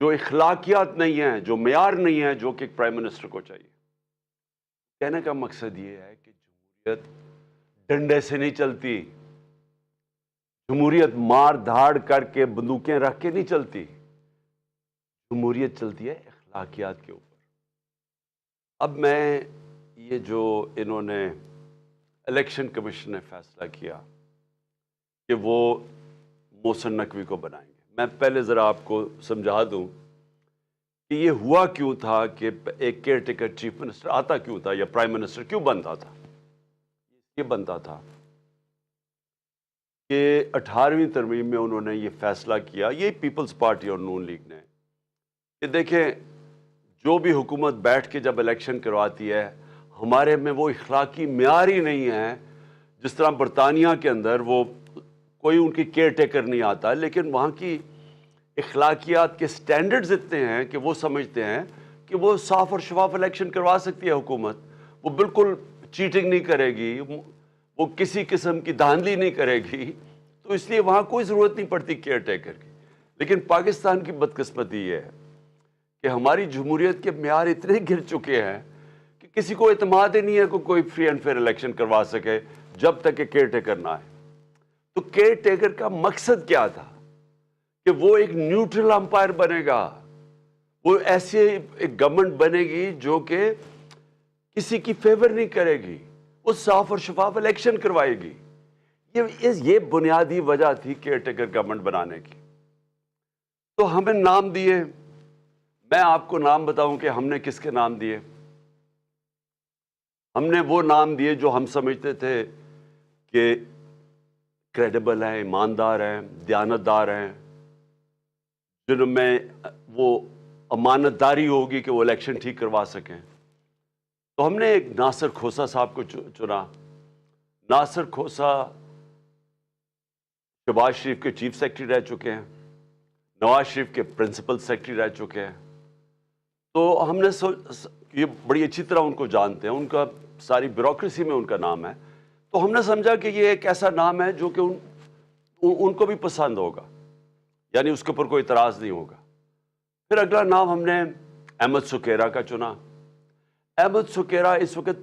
جو اخلاقیات نہیں ہیں، جو معیار نہیں ہیں جو کہ ایک پرائم منسٹر کو چاہیے۔ کہنے کا مقصد یہ ہے کہ جمہوریت ڈنڈے سے نہیں چلتی، جمہوریت مار دھاڑ کر کے بندوقیں رکھ کے نہیں چلتی، جمہوریت چلتی ہے اخلاقیات کے اوپر۔ اب میں یہ جو انہوں نے الیکشن کمیشن نے فیصلہ کیا کہ وہ محسن نقوی کو بنائیں گے، میں پہلے ذرا آپ کو سمجھا دوں کہ یہ ہوا کیوں تھا کہ ایک کیئر ٹیکر چیف منسٹر آتا کیوں تھا یا پرائم منسٹر کیوں بنتا تھا۔ یہ بنتا تھا کہ 18ویں ترمیم میں انہوں نے یہ فیصلہ کیا، یہ پیپلز پارٹی اور نون لیگ نے، کہ دیکھیں جو بھی حکومت بیٹھ کے جب الیکشن کرواتی ہے ہمارے میں وہ اخلاقی معیار ہی نہیں ہے۔ جس طرح برطانیہ کے اندر وہ کوئی ان کی کیئر ٹیکر نہیں آتا، لیکن وہاں کی اخلاقیات کے سٹینڈرڈز اتنے ہیں کہ وہ سمجھتے ہیں کہ وہ صاف اور شفاف الیکشن کروا سکتی ہے حکومت، وہ بالکل چیٹنگ نہیں کرے گی، وہ کسی قسم کی دھاندلی نہیں کرے گی، تو اس لیے وہاں کوئی ضرورت نہیں پڑتی کیئر ٹیکر کی۔ لیکن پاکستان کی بدقسمتی یہ ہے کہ ہماری جمہوریت کے معیار اتنے گر چکے ہیں کہ کسی کو اعتماد ہی نہیں ہے کہ کوئی فری اینڈ فیئر الیکشن کروا سکے جب تک کہ کیئر ٹیکر نہ آئے۔ تو کیئر ٹیکر کا مقصد کیا تھا کہ وہ ایک نیوٹرل امپائر بنے گا، وہ ایسی ایک گورنمنٹ بنے گی جو کہ کسی کی فیور نہیں کرے گی، وہ صاف اور شفاف الیکشن کروائے گی۔ یہ بنیادی وجہ تھی کیئر ٹیکر گورنمنٹ بنانے کی۔ تو ہمیں نام دیے، میں آپ کو نام بتاؤں کہ ہم نے کس کے نام دیے۔ ہم نے وہ نام دیے جو ہم سمجھتے تھے کہ کریڈیبل ہیں، ایماندار ہیں، دیانتدار ہیں، جن میں وہ امانت داری ہوگی کہ وہ الیکشن ٹھیک کروا سکیں۔ تو ہم نے ایک ناصر کھوسہ صاحب کو چنا۔ ناصر کھوسہ شہباز شریف کے چیف سیکرٹری رہ چکے ہیں، نواز شریف کے پرنسپل سیکرٹری رہ چکے ہیں۔ تو ہم نے یہ بڑی اچھی طرح ان کو جانتے ہیں، ان کا ساری بیوروکریسی میں ان کا نام ہے، تو ہم نے سمجھا کہ یہ ایک ایسا نام ہے جو کہ ان کو بھی پسند ہوگا، یعنی اس کے اوپر کوئی اعتراض نہیں ہوگا۔ پھر اگلا نام ہم نے احمد سکیرا کا چنا۔ احمد سکیرا اس وقت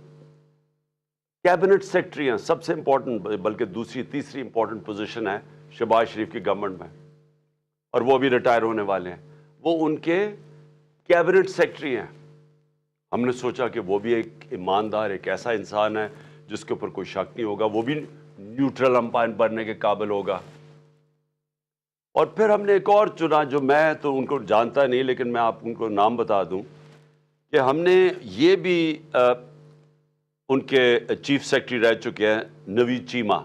کیبنٹ سیکرٹری ہیں، سب سے امپورٹنٹ، بلکہ دوسری تیسری امپورٹنٹ پوزیشن ہے شہباز شریف کی گورنمنٹ میں، اور وہ بھی ریٹائر ہونے والے ہیں، وہ ان کے کیبنٹ سیکرٹری ہیں۔ ہم نے سوچا کہ وہ بھی ایک ایماندار، ایک ایسا انسان ہے جس کے اوپر کوئی شک نہیں ہوگا، وہ بھی نیوٹرل امپائر بننے کے قابل ہوگا۔ اور پھر ہم نے ایک اور چنا، جو میں تو ان کو جانتا نہیں لیکن میں آپ ان کو نام بتا دوں کہ ہم نے یہ بھی ان کے چیف سیکرٹری رہ چکے ہیں، نوید چیمہ،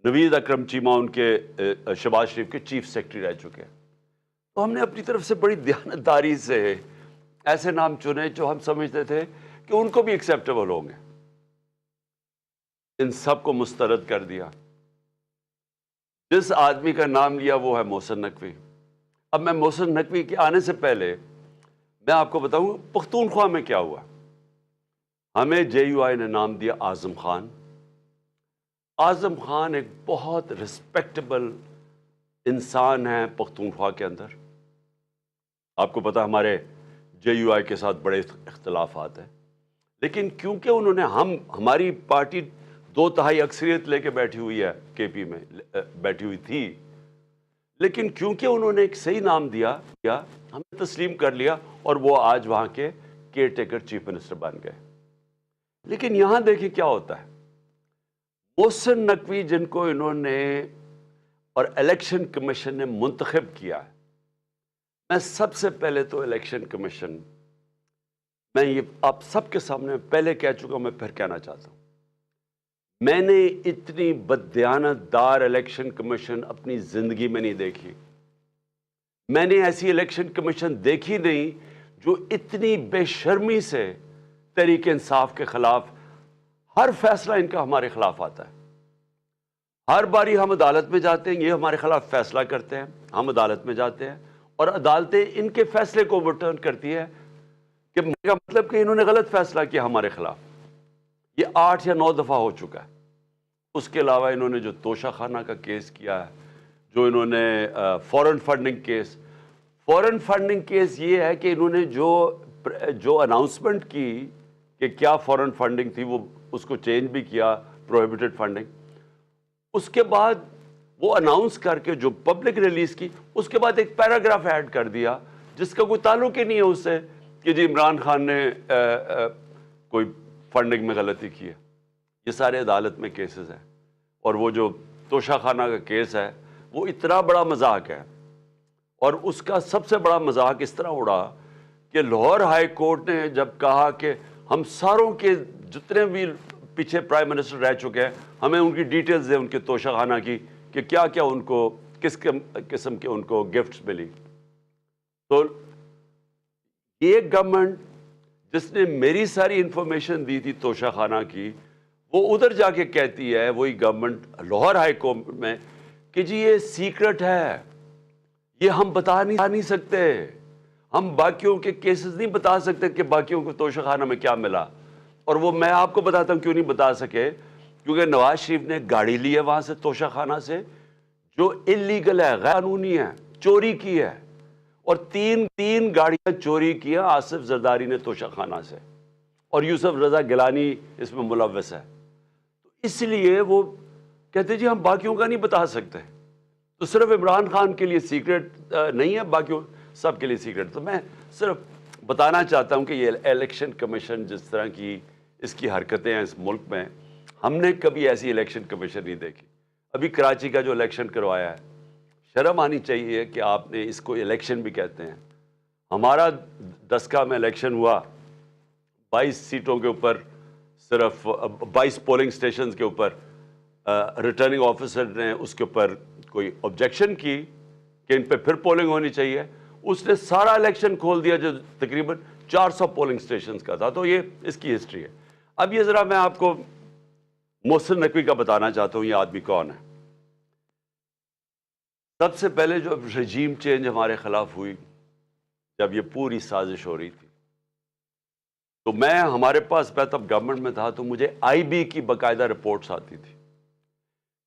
نوید اکرم چیمہ ان کے شہباز شریف کے چیف سیکرٹری رہ چکے ہیں۔ تو ہم نے اپنی طرف سے بڑی دیانتداری سے ایسے نام چنے جو ہم سمجھتے تھے کہ ان کو بھی ایکسیپٹیبل ہوں گے۔ ان سب کو مسترد کر دیا۔ جس آدمی کا نام لیا وہ ہے محسن نقوی۔ اب میں محسن نقوی کے آنے سے پہلے میں آپ کو بتاؤں پختونخوا میں کیا ہوا۔ ہمیں جے یو آئی نے نام دیا اعظم خان۔ اعظم خان ایک بہت ریسپیکٹیبل انسان ہے پختونخوا کے اندر۔ آپ کو پتا ہمارے جے یو آئی کے ساتھ بڑے اختلافات ہیں، لیکن کیونکہ انہوں نے ہماری پارٹی 2/3 اکثریت لے کے بیٹھی ہوئی ہے، کے پی میں بیٹھی ہوئی تھی، لیکن کیونکہ انہوں نے ایک صحیح نام دیا ہم نے تسلیم کر لیا، اور وہ آج وہاں کے کیئر ٹیکر چیف منسٹر بن گئے۔ لیکن یہاں دیکھیں کیا ہوتا ہے، محسن نقوی جن کو انہوں نے اور الیکشن کمیشن نے منتخب کیا ہے، میں سب سے پہلے تو الیکشن کمیشن، میں یہ آپ سب کے سامنے پہلے کہہ چکا ہوں، میں پھر کہنا چاہتا ہوں، میں نے اتنی بددیانت دار الیکشن کمیشن اپنی زندگی میں نہیں دیکھی۔ میں نے ایسی الیکشن کمیشن دیکھی نہیں جو اتنی بے شرمی سے تحریک انصاف کے خلاف ہر فیصلہ ان کا ہمارے خلاف آتا ہے۔ ہر باری ہم عدالت میں جاتے ہیں، یہ ہمارے خلاف فیصلہ کرتے ہیں، ہم عدالت میں جاتے ہیں اور عدالتیں ان کے فیصلے کو اوورٹرن کرتی ہے، کہ میرا مطلب کہ انہوں نے غلط فیصلہ کیا ہمارے خلاف۔ یہ 8 یا 9 دفعہ ہو چکا ہے۔ اس کے علاوہ انہوں نے جو توشہ خانہ کا کیس کیا ہے، جو انہوں نے فورن فنڈنگ کیس، فورن فنڈنگ کیس یہ ہے کہ انہوں نے جو اناؤنسمنٹ کی کہ کیا فورن فنڈنگ تھی وہ اس کو چینج بھی کیا پروہیبٹڈ فنڈنگ. اس کے بعد وہ اناؤنس کر کے جو پبلک ریلیز کی اس کے بعد ایک پیراگراف ایڈ کر دیا جس کا کوئی تعلق ہی نہیں ہے اس سے کہ جی عمران خان نے کوئی فنڈنگ میں غلطی کی ہے. یہ سارے عدالت میں کیسز ہیں. اور وہ جو توشہ خانہ کا کیس ہے وہ اتنا بڑا مذاق ہے اور اس کا سب سے بڑا مذاق اس طرح اڑا کہ لاہور ہائی کورٹ نے جب کہا کہ ہم ساروں کے جتنے بھی پیچھے پرائم منسٹر رہ چکے ہیں ہمیں ان کی ڈیٹیلز دیں ان کے توشہ خانہ کی کہ کیا کیا ان کو کس قسم کے ان کو گفٹس ملی. تو یہ گورنمنٹ جس نے میری ساری انفارمیشن دی تھی توشہ خانہ کی وہ ادھر جا کے کہتی ہے وہی گورنمنٹ لاہور ہائی کورٹ میں کہ جی یہ سیکرٹ ہے, یہ ہم بتا نہیں سکتے, ہم باقیوں کے کیسز نہیں بتا سکتے کہ باقیوں کو توشہ خانہ میں کیا ملا. اور وہ میں آپ کو بتاتا ہوں کیوں نہیں بتا سکے, کیونکہ نواز شریف نے گاڑی لی ہے وہاں سے توشہ خانہ سے جو اللیگل ہے, غیر قانونی ہے, چوری کی ہے, اور تین گاڑیاں چوری کی ہیں آصف زرداری نے توشہ خانہ سے, اور یوسف رضا گیلانی اس میں ملوث ہے. تو اس لیے وہ کہتے جی ہم باقیوں کا نہیں بتا سکتے. تو صرف عمران خان کے لیے سیکرٹ نہیں ہے, باقیوں سب کے لیے سیکرٹ. تو میں صرف بتانا چاہتا ہوں کہ یہ الیکشن کمیشن جس طرح کی اس کی حرکتیں ہیں اس ملک میں, ہم نے کبھی ایسی الیکشن کمیشن نہیں دیکھی. ابھی کراچی کا جو الیکشن کروایا ہے, شرم آنی چاہیے کہ آپ نے اس کو الیکشن بھی کہتے ہیں. ہمارا دسکا میں الیکشن ہوا 22 سیٹوں کے اوپر, صرف 22 پولنگ سٹیشنز کے اوپر. ریٹرننگ آفیسر نے اس کے اوپر کوئی آبجیکشن کی کہ ان پہ پھر پولنگ ہونی چاہیے, اس نے سارا الیکشن کھول دیا جو تقریباً 400 پولنگ سٹیشنز کا تھا. تو یہ اس کی ہسٹری ہے. اب یہ ذرا میں آپ کو محسن نقوی کا بتانا چاہتا ہوں یہ آدمی کون ہے. سب سے پہلے جو رجیم چینج ہمارے خلاف ہوئی, جب یہ پوری سازش ہو رہی تھی, تو ہمارے پاس میں تب گورنمنٹ میں تھا, تو مجھے آئی بی کی باقاعدہ رپورٹس آتی تھی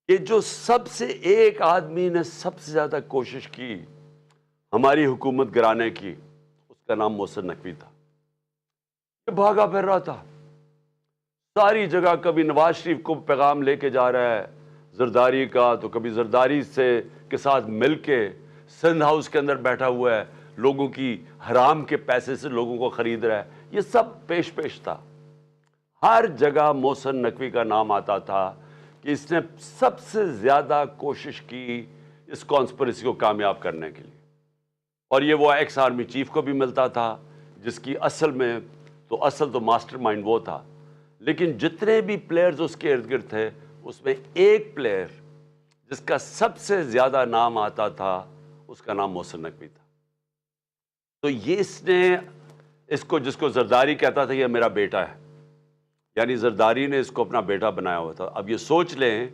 کہ جو سب سے ایک آدمی نے سب سے زیادہ کوشش کی ہماری حکومت گرانے کی, اس کا نام محسن نقوی تھا. یہ بھاگا پھر رہا تھا ساری جگہ, کبھی نواز شریف کو پیغام لے کے جا رہا ہے زرداری کا, تو کبھی زرداری کے ساتھ مل کے سندھ ہاؤس کے اندر بیٹھا ہوا ہے, لوگوں کی حرام کے پیسے سے لوگوں کو خرید رہا ہے. یہ سب پیش تھا. ہر جگہ محسن نقوی کا نام آتا تھا کہ اس نے سب سے زیادہ کوشش کی اس کانسپریسی کو کامیاب کرنے کے لیے. اور یہ وہ ایکس آرمی چیف کو بھی ملتا تھا جس کی اصل تو ماسٹر مائنڈ وہ تھا. لیکن جتنے بھی پلیئرز اس کے ارد گرد تھے, اس میں ایک پلیئر جس کا سب سے زیادہ نام آتا تھا اس کا نام محسن نقوی تھا. تو یہ اس نے جس کو زرداری کہتا تھا یہ میرا بیٹا ہے, یعنی زرداری نے اس کو اپنا بیٹا بنایا ہوا تھا. اب یہ سوچ لیں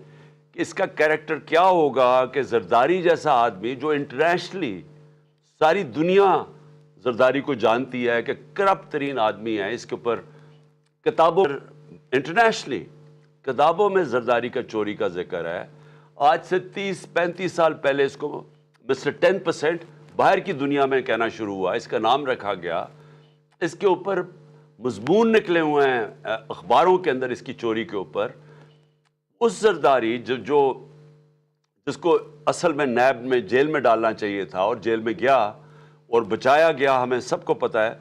کہ اس کا کیریکٹر کیا ہوگا کہ زرداری جیسا آدمی جو انٹرنیشنلی ساری دنیا زرداری کو جانتی ہے کہ کرپٹ ترین آدمی ہے, اس کے اوپر انٹرنیشنلی کتابوں میں زرداری کا چوری کا ذکر ہے. آج سے 30-35 سال پہلے اس کو مسٹر 10% باہر کی دنیا میں کہنا شروع ہوا, اس کا نام رکھا گیا. اس کے اوپر مضمون نکلے ہوئے ہیں اخباروں کے اندر اس کی چوری کے اوپر. اس زرداری جس کو اصل میں نیب میں جیل میں ڈالنا چاہیے تھا اور جیل میں گیا اور بچایا گیا, ہمیں سب کو پتہ ہے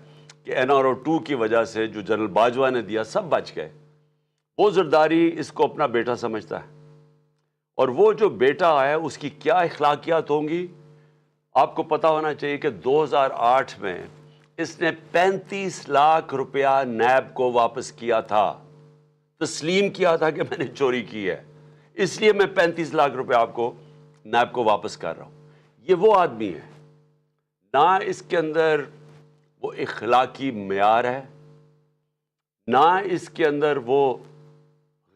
کہ NRO 2 کی وجہ سے جو جنرل باجوہ نے دیا سب بچ گئے. وہ زرداری اس کو اپنا بیٹا سمجھتا ہے, اور وہ جو بیٹا ہے اس کی کیا اخلاقیات ہوں گی آپ کو پتہ ہونا چاہیے کہ 2008 میں اس نے 35 لاکھ روپیہ نیب کو واپس کیا تھا, تسلیم کیا تھا کہ میں نے چوری کی ہے, اس لیے میں 35 لاکھ روپے آپ کو نیب کو واپس کر رہا ہوں. یہ وہ آدمی ہے, نہ اس کے اندر وہ اخلاقی معیار ہے, نہ اس کے اندر وہ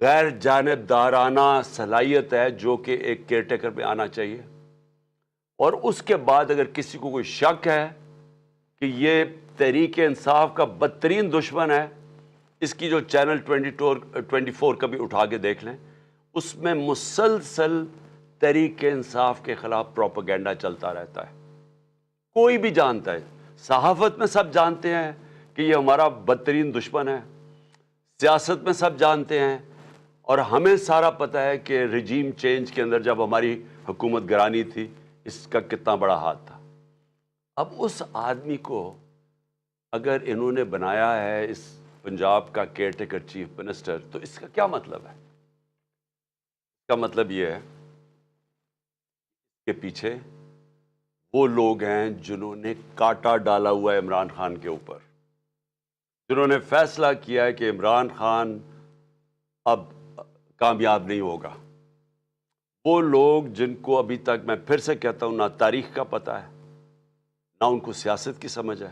غیر جانبدارانہ صلاحیت ہے جو کہ ایک کیئر ٹیکر میں آنا چاہیے. اور اس کے بعد اگر کسی کو کوئی شک ہے کہ یہ تحریک انصاف کا بدترین دشمن ہے, اس کی جو چینل 24 کبھی اٹھا کے دیکھ لیں, اس میں مسلسل تحریک انصاف کے خلاف پروپیگنڈا چلتا رہتا ہے. کوئی بھی جانتا ہے, صحافت میں سب جانتے ہیں کہ یہ ہمارا بدترین دشمن ہے, سیاست میں سب جانتے ہیں, اور ہمیں سارا پتہ ہے کہ رجیم چینج کے اندر جب ہماری حکومت گرانی تھی اس کا کتنا بڑا ہاتھ تھا. اب اس آدمی کو اگر انہوں نے بنایا ہے اس پنجاب کا کیئر ٹیکر چیف منسٹر, تو اس کا کیا مطلب ہے؟ اس کا مطلب یہ ہے کہ پیچھے وہ لوگ ہیں جنہوں نے کانٹا ڈالا ہوا ہے عمران خان کے اوپر, جنہوں نے فیصلہ کیا ہے کہ عمران خان اب کامیاب نہیں ہوگا. وہ لوگ جن کو ابھی تک, میں پھر سے کہتا ہوں, نہ تاریخ کا پتہ ہے, نہ ان کو سیاست کی سمجھ ہے,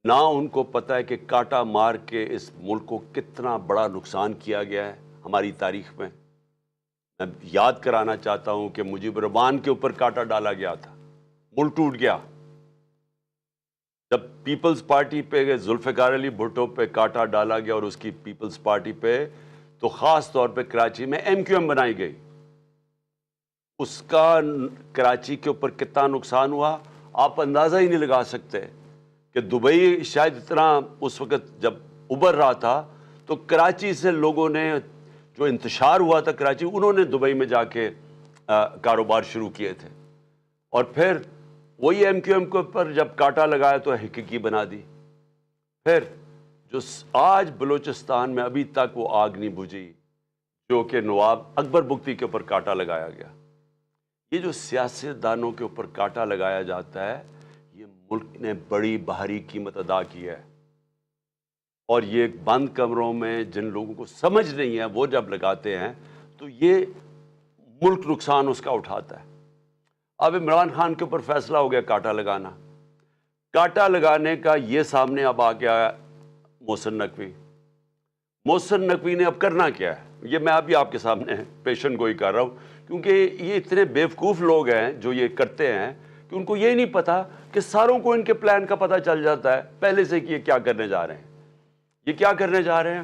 نہ ان کو پتہ ہے کہ کانٹا مار کے اس ملک کو کتنا بڑا نقصان کیا گیا ہے ہماری تاریخ میں. میں یاد کرانا چاہتا ہوں کہ مجیب الرحمان کے اوپر کانٹا ڈالا گیا تھا, ملک ٹوٹ گیا. جب پیپلز پارٹی پہ, ذوالفقار علی بھٹو پہ کانٹا ڈالا گیا اور اس کی پیپلز پارٹی پہ, تو خاص طور پہ کراچی میں ایم کیو ایم بنائی گئی. اس کا کراچی کے اوپر کتنا نقصان ہوا آپ اندازہ ہی نہیں لگا سکتے. کہ دبئی شاید اتنا اس وقت جب ابھر رہا تھا, تو کراچی سے لوگوں نے, جو انتشار ہوا تھا کراچی, انہوں نے دبئی میں جا کے کاروبار شروع کیے تھے, اور پھر وہی ایم کیو ایم کے اوپر جب کانٹا لگایا تو حقیقی بنا دی. پھر جو آج بلوچستان میں ابھی تک وہ آگ نہیں بجھی جو کہ نواب اکبر بگٹی کے اوپر کانٹا لگایا گیا. یہ جو سیاستدانوں کے اوپر کانٹا لگایا جاتا ہے, یہ ملک نے بڑی بھاری قیمت ادا کی ہے. اور یہ بند کمروں میں جن لوگوں کو سمجھ نہیں ہے وہ جب لگاتے ہیں تو یہ ملک نقصان اس کا اٹھاتا ہے. اب عمران خان کے اوپر فیصلہ ہو گیا کانٹا لگانا. کانٹا لگانے کا یہ سامنے اب آ گیا محسن نقوی. محسن نقوی نے اب کرنا کیا ہے, یہ میں ابھی آپ کے سامنے پیشن گوئی کر رہا ہوں, کیونکہ یہ اتنے بیوقوف لوگ ہیں جو یہ کرتے ہیں کہ ان کو یہ نہیں پتا کہ ساروں کو ان کے پلان کا پتہ چل جاتا ہے پہلے سے کہ یہ کیا کرنے جا رہے ہیں. یہ کیا کرنے جا رہے ہیں,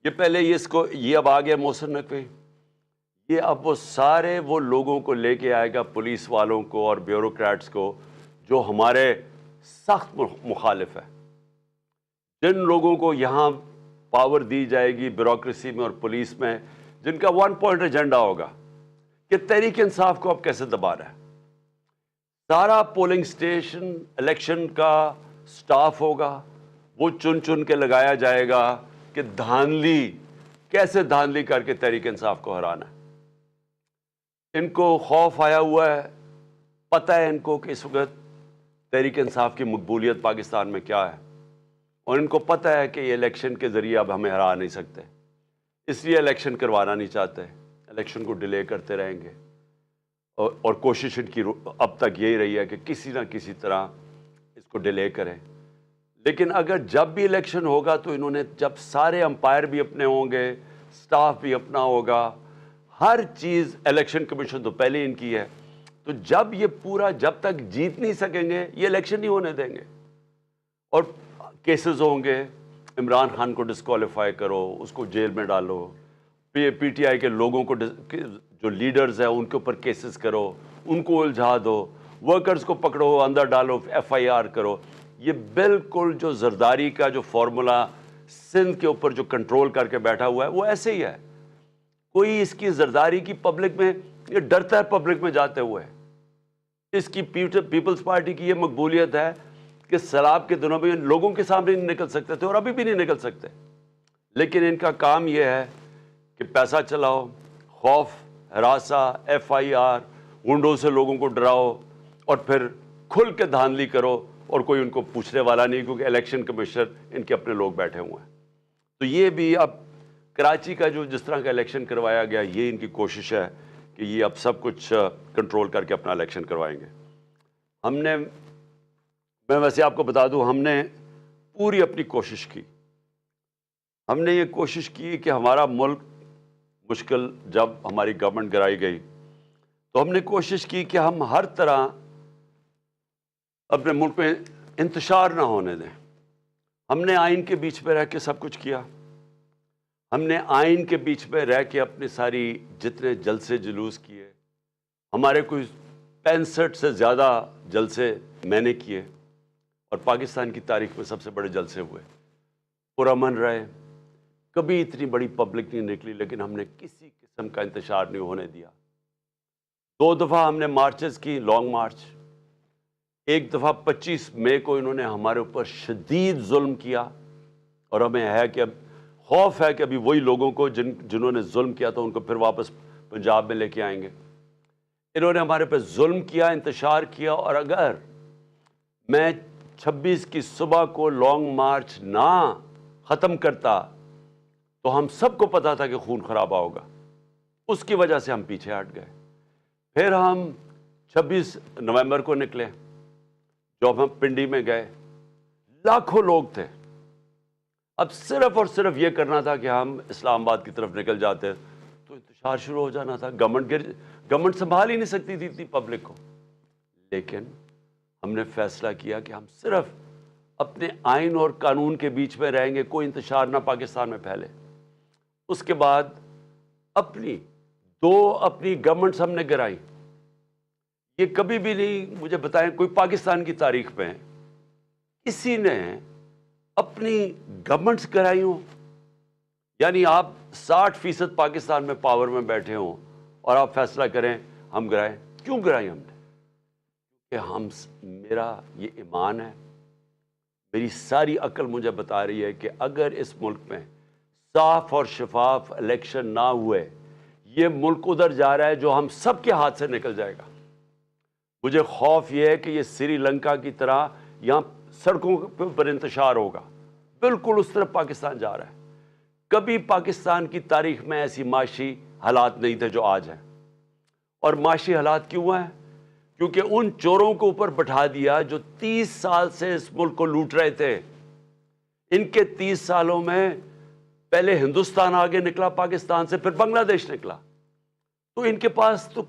یہ پہلے یہ اب آ گیا محسن نقوی. یہ اب وہ سارے وہ لوگوں کو لے کے آئے گا, پولیس والوں کو اور بیوروکریٹس کو, جو ہمارے سخت مخالف ہے. جن لوگوں کو یہاں پاور دی جائے گی بیوروکریسی میں اور پولیس میں, جن کا ون پوائنٹ ایجنڈا ہوگا کہ تحریک انصاف کو اب کیسے دبا رہا ہے. سارا پولنگ سٹیشن الیکشن کا سٹاف ہوگا, وہ چن چن کے لگایا جائے گا کہ دھاندلی, کیسے دھاندلی کر کے تحریک انصاف کو ہرانا ہے. ان کو خوف آیا ہوا ہے, پتہ ہے ان کو کہ اس وقت تحریک انصاف کی مقبولیت پاکستان میں کیا ہے, اور ان کو پتہ ہے کہ یہ الیکشن کے ذریعے اب ہمیں ہرا نہیں سکتے, اس لیے الیکشن کروانا نہیں چاہتے, الیکشن کو ڈیلے کرتے رہیں گے. اور کوشش ان کی اب تک یہی رہی ہے کہ کسی نہ کسی طرح اس کو ڈیلے کریں. لیکن اگر جب بھی الیکشن ہوگا تو انہوں نے, جب سارے امپائر بھی اپنے ہوں گے, سٹاف بھی اپنا ہوگا, ہر چیز, الیکشن کمیشن تو پہلے ان کی ہے, تو جب یہ پورا, جب تک جیت نہیں سکیں گے یہ الیکشن نہیں ہونے دیں گے. اور کیسز ہوں گے, عمران خان کو ڈسکوالیفائی کرو, اس کو جیل میں ڈالو, پی ٹی آئی کے لوگوں کو, جو لیڈرز ہیں ان کے اوپر کیسز کرو, ان کو الجھا دو, ورکرز کو پکڑو اندر ڈالو, ایف آئی آر کرو. یہ بالکل جو زرداری کا جو فارمولا سندھ کے اوپر جو کنٹرول کر کے بیٹھا ہوا ہے وہ ایسے ہی ہے. کوئی اس کی زرداری کی پبلک میں, یہ ڈرتا ہے پبلک میں جاتے ہوئے. اس کی پیپلز پارٹی کی یہ مقبولیت ہے کہ سیلاب کے دنوں میں لوگوں کے سامنے نہیں نکل سکتے تھے اور ابھی بھی نہیں نکل سکتے. لیکن ان کا کام یہ ہے کہ پیسہ چلاؤ, خوف, ہراساں, ایف آئی آر, گنڈوں سے لوگوں کو ڈراؤ, اور پھر کھل کے دھاندلی کرو, اور کوئی ان کو پوچھنے والا نہیں, کیونکہ الیکشن کمیشنر ان کے اپنے لوگ بیٹھے ہوئے ہیں. تو یہ بھی اب کراچی کا جو جس طرح کا الیکشن کروایا گیا, یہ ان کی کوشش ہے کہ یہ اب سب کچھ کنٹرول کر کے اپنا الیکشن کروائیں گے. میں ویسے آپ کو بتا دوں, ہم نے پوری اپنی کوشش کی. ہم نے یہ کوشش کی کہ ہمارا ملک مشکل, جب ہماری گورنمنٹ گرائی گئی تو ہم نے کوشش کی کہ ہم ہر طرح اپنے ملک میں انتشار نہ ہونے دیں. ہم نے آئین کے بیچ پہ رہ کے سب کچھ کیا. ہم نے آئین کے بیچ پہ رہ کے اپنے ساری جتنے جلسے جلوس کیے. ہمارے کوئی 65 سے زیادہ جلسے میں نے کیے اور پاکستان کی تاریخ میں سب سے بڑے جلسے ہوئے، پرامن رہے، کبھی اتنی بڑی پبلک نہیں نکلی، لیکن ہم نے کسی قسم کا انتشار نہیں ہونے دیا۔ 2 دفعہ ہم نے مارچز کی، لانگ مارچ، ایک دفعہ 25 مئی کو انہوں نے ہمارے اوپر شدید ظلم کیا، اور ہمیں ہے کہ اب خوف ہے کہ ابھی وہی لوگوں کو جنہوں نے ظلم کیا تھا ان کو پھر واپس پنجاب میں لے کے آئیں گے۔ انہوں نے ہمارے پہ ظلم کیا، انتشار کیا، اور اگر میں 26 کی صبح کو لانگ مارچ نہ ختم کرتا تو ہم سب کو پتا تھا کہ خون خرابہ ہوگا، اس کی وجہ سے ہم پیچھے ہٹ گئے۔ پھر ہم 26 نومبر کو نکلے، جب ہم پنڈی میں گئے، لاکھوں لوگ تھے۔ اب صرف اور صرف یہ کرنا تھا کہ ہم اسلام آباد کی طرف نکل جاتے تو انتشار شروع ہو جانا تھا، گورنمنٹ سنبھال ہی نہیں سکتی تھی اتنی پبلک کو۔ لیکن ہم نے فیصلہ کیا کہ ہم صرف اپنے آئین اور قانون کے بیچ میں رہیں گے، کوئی انتشار نہ پاکستان میں پھیلے۔ اس کے بعد اپنی گورنمنٹس ہم نے گرائی۔ یہ کبھی بھی نہیں، مجھے بتائیں کوئی پاکستان کی تاریخ میں کسی نے اپنی گورنمنٹس کرائی ہوں؟ یعنی آپ 60% پاکستان میں پاور میں بیٹھے ہوں اور آپ فیصلہ کریں ہم گرائیں۔ کیوں گرائی ہم نے؟ کہ میرا یہ ایمان ہے، میری ساری عقل مجھے بتا رہی ہے کہ اگر اس ملک میں صاف اور شفاف الیکشن نہ ہوئے، یہ ملک ادھر جا رہا ہے جو ہم سب کے ہاتھ سے نکل جائے گا۔ مجھے خوف یہ ہے کہ یہ سری لنکا کی طرح یہاں سڑکوں پر انتشار ہوگا، بالکل اس طرف پاکستان جا رہا ہے۔ کبھی پاکستان کی تاریخ میں ایسی معاشی حالات نہیں تھے جو آج ہیں۔ اور معاشی حالات کیوں ہیں؟ کیونکہ ان چوروں کو اوپر بٹھا دیا جو 30 سال سے اس ملک کو لوٹ رہے تھے۔ ان کے 30 سالوں میں پہلے ہندوستان آگے نکلا پاکستان سے، پھر بنگلہ دیش نکلا، تو ان کے پاس تو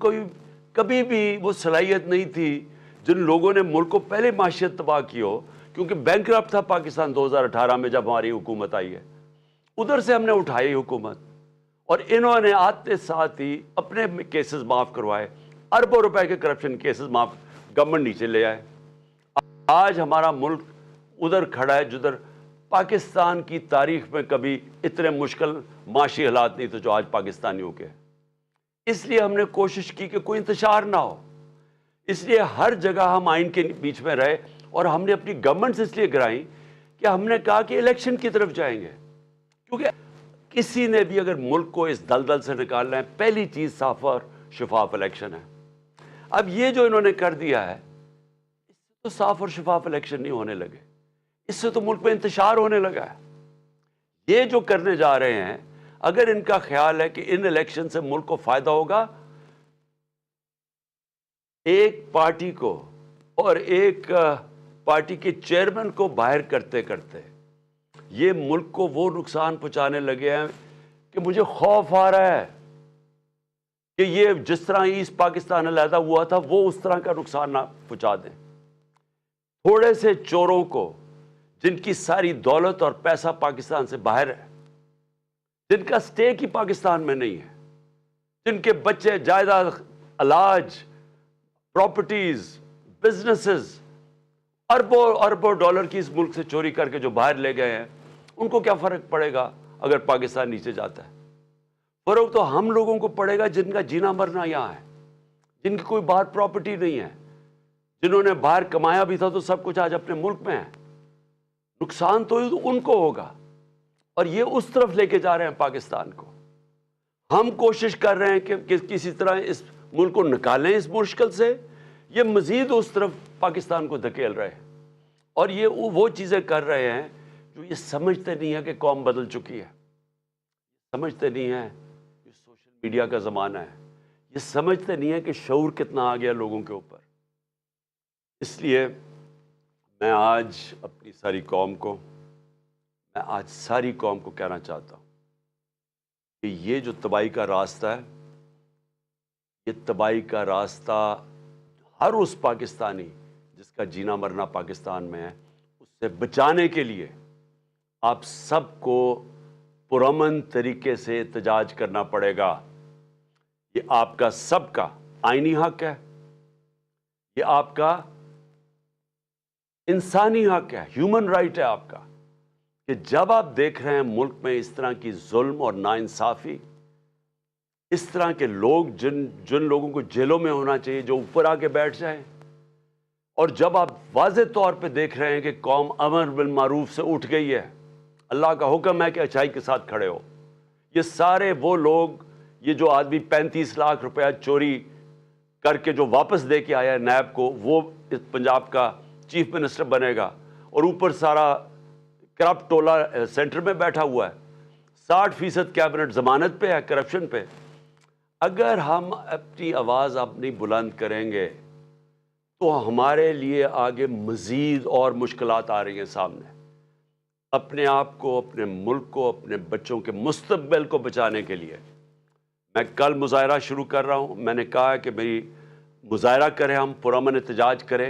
کبھی بھی وہ صلاحیت نہیں تھی جن لوگوں نے ملک کو پہلے معیشت تباہ کی ہو، کیونکہ بینکرپٹ تھا پاکستان 2018 میں جب ہماری حکومت آئی ہے۔ ادھر سے ہم نے اٹھائی حکومت، اور انہوں نے آتے ساتھ ہی اپنے کیسز معاف کروائے، اربوں روپے کے کرپشن کیسز معاف، گورنمنٹ نیچے لے آئے۔ آج ہمارا ملک ادھر کھڑا ہے جدھر پاکستان کی تاریخ میں کبھی اتنے مشکل معاشی حالات نہیں تھے جو آج پاکستانیوں کے۔ اس لیے ہم نے کوشش کی کہ کوئی انتشار نہ ہو، اس لیے ہر جگہ ہم آئین کے بیچ میں رہے، اور ہم نے اپنی گورنمنٹس اس لیے گرائیں کہ ہم نے کہا کہ الیکشن کی طرف جائیں گے، کیونکہ کسی نے بھی اگر ملک کو اس دلدل سے نکالنا ہے، پہلی چیز صاف اور شفاف الیکشن ہے۔ اب یہ جو انہوں نے کر دیا ہے، اس سے تو صاف اور شفاف الیکشن نہیں ہونے لگے، اس سے تو ملک میں انتشار ہونے لگا ہے۔ یہ جو کرنے جا رہے ہیں، اگر ان کا خیال ہے کہ ان الیکشن سے ملک کو فائدہ ہوگا، ایک پارٹی کو اور ایک پارٹی کے چیئرمین کو باہر کرتے کرتے یہ ملک کو وہ نقصان پہنچانے لگے ہیں کہ مجھے خوف آ رہا ہے کہ یہ جس طرح ایسٹ پاکستان علیحدہ ہوا تھا وہ اس طرح کا نقصان نہ پہنچا دیں۔ تھوڑے سے چوروں کو، جن کی ساری دولت اور پیسہ پاکستان سے باہر ہے، جن کا سٹیک ہی پاکستان میں نہیں ہے، جن کے بچے جائیداد، علاج، پراپرٹیز، بزنسز اربوں اربوں ڈالر کی اس ملک سے چوری کر کے جو باہر لے گئے ہیں، ان کو کیا فرق پڑے گا اگر پاکستان نیچے جاتا ہے؟ فرق تو ہم لوگوں کو پڑے گا جن کا جینا مرنا یہاں ہے، جن کی کوئی باہر پراپرٹی نہیں ہے، جنہوں نے باہر کمایا بھی تھا تو سب کچھ آج اپنے ملک میں ہے۔ نقصان تو ان کو ہوگا، اور یہ اس طرف لے کے جا رہے ہیں پاکستان کو۔ ہم کوشش کر رہے ہیں کہ کسی طرح اس ملک کو نکالیں اس مشکل سے، یہ مزید اس طرف پاکستان کو دھکیل رہے ہیں، اور یہ وہ چیزیں کر رہے ہیں جو یہ سمجھتے نہیں ہیں کہ قوم بدل چکی ہے، سمجھتے نہیں ہیں یہ سوشل میڈیا کا زمانہ ہے، یہ سمجھتے نہیں ہیں کہ شعور کتنا آ گیا لوگوں کے اوپر۔ اس لیے میں آج اپنی ساری قوم کو کہنا چاہتا ہوں کہ یہ جو تباہی کا راستہ ہے، یہ تباہی کا راستہ ہر اس پاکستانی جس کا جینا مرنا پاکستان میں ہے، اس سے بچانے کے لیے آپ سب کو پرامن طریقے سے احتجاج کرنا پڑے گا۔ یہ آپ کا سب کا آئینی حق ہے، یہ آپ کا انسانی حق ہے، ہیومن رائٹ ہے آپ کا، کہ جب آپ دیکھ رہے ہیں ملک میں اس طرح کی ظلم اور ناانصافی، اس طرح کے لوگ جن لوگوں کو جیلوں میں ہونا چاہیے جو اوپر آ کے بیٹھ جائیں، اور جب آپ واضح طور پہ دیکھ رہے ہیں کہ قوم امر بالمعروف سے اٹھ گئی ہے، اللہ کا حکم ہے کہ اچھائی کے ساتھ کھڑے ہو، یہ سارے وہ لوگ، یہ جو آدمی 35 لاکھ روپیہ چوری کر کے جو واپس دے کے آیا ہے نیب کو، وہ اس پنجاب کا چیف منسٹر بنے گا، اور اوپر سارا کرپٹ ٹولہ سینٹر میں بیٹھا ہوا ہے، 60% کیبنٹ ضمانت پہ ہے کرپشن پہ۔ اگر ہم اپنی آواز اپنی بلند کریں گے تو ہمارے لیے آگے مزید اور مشکلات آ رہی ہیں سامنے، اپنے آپ کو، اپنے ملک کو، اپنے بچوں کے مستقبل کو بچانے کے لیے۔ میں کل مظاہرہ شروع کر رہا ہوں، میں نے کہا ہے کہ میری مظاہرہ کریں، ہم پرامن احتجاج کریں،